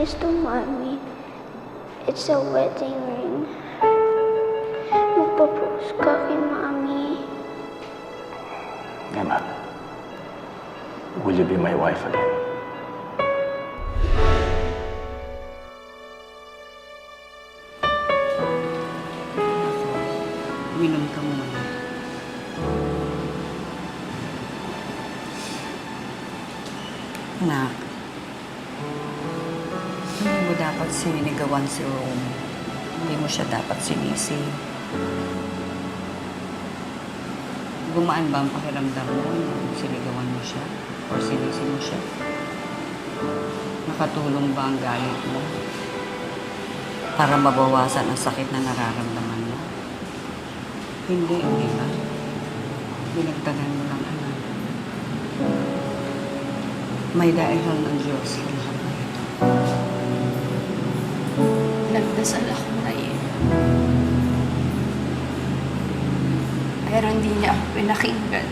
this to Mommy. It's a wedding ring. Magpapose ka kay Mommy. Emma, will you be my wife again? Uminom ka muna. Anak, hindi mo dapat sininigawan si Rome. Hindi mo siya dapat sinisi. Gumaan ba ang pakiramdam mo nung sinigawan mo siya? O sinisi mo siya? Nakatulong ba ang galit mo para mabawasan ang sakit na nararamdaman mo? Hindi ba? Binagtagan mo lang, anak. May dahilan ng Diyos sa lahat na ito. Nagdasal ako na pero hindi niya ako pinakinggan.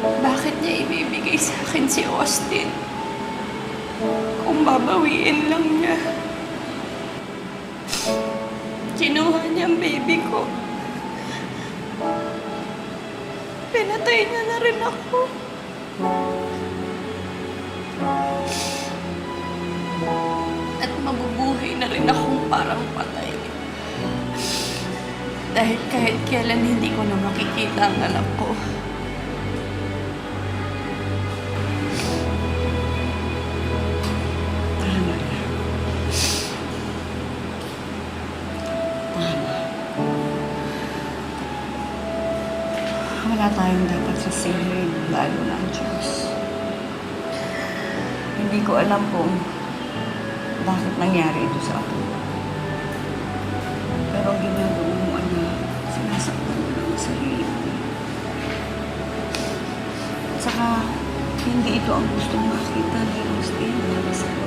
Bakit niya ibibigay sa akin si Austin? Kung babawiin lang niya. Kinuha niya ang baby ko. Pinatay niya na rin ako. At mabubuhay na rin akong parang patay. Dahil kahit kailan hindi ko na makikita ang anak ko. Tama na. Tama. Wala tayong dapat sisihin, lalo na ang Diyos. Hindi ko alam kung bakit nangyari ito sa akin. Pero ang ginagawa mo, anak, sinasaktan mo lang ang sarili mo. At saka, hindi ito ang gustong makita ni Austin para sa'yo.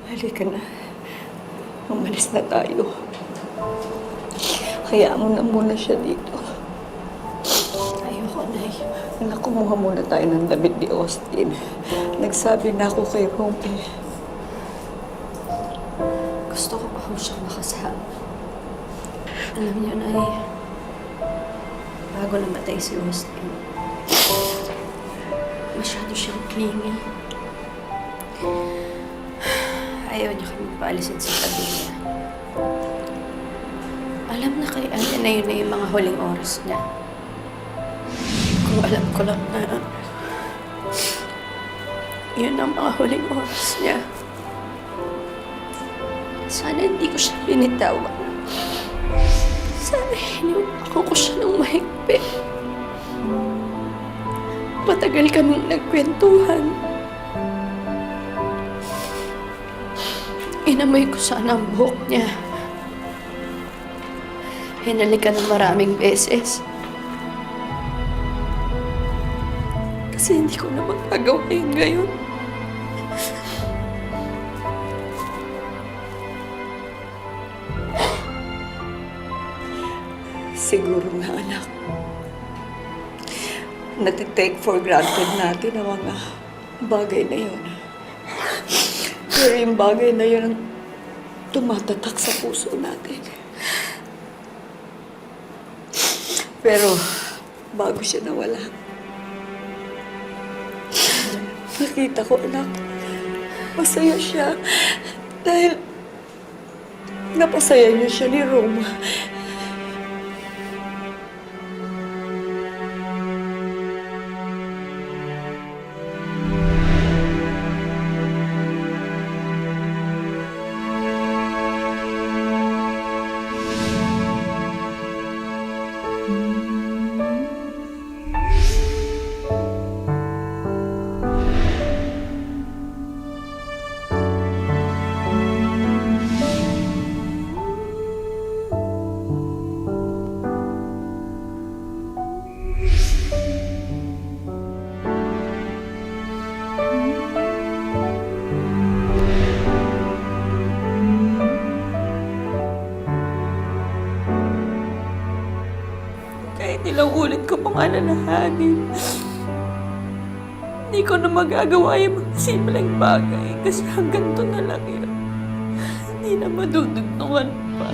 Halika na. Umalis na tayo. Hayaan mo na muna siya dito. Ayoko, Nay. Anak, kumuha muna tayo ng damit ni Austin. Nagsabi na ako kay Rompe. Gusto ko pa ho siyang makasama. Alam niyo, Nay, bago namatay si Austin, masyado siyang clingy. Ayaw niya kami paalisin sa tabi niya. Alam na kay Ate na yun na yung mga huling oras niya. Kung alam ko lang na yun ang mga huling oras niya. Sana hindi ko siya binitawan. Sana hiniwako ko siya ng mahigpit. Matagal kaming nagkwentuhan. Inamoy ko sana ang buhok niya. Hinalikan ng maraming beses. Kasi hindi ko na magagawa yun ngayon. Siguro na, anak. Natitake for granted natin ang mga bagay na yun. Pero yung bagay na yun ang tumatatak sa puso natin. Pero bago siya nawala, nakita ko, anak, masaya siya dahil napasaya niya siya ni Roma. kahit ilang ulit ko pang alalahanin. Hindi ko na magagawa yung mga simpleng bagay kasi hanggang to na lang yun. Hindi na madudugtungan pa.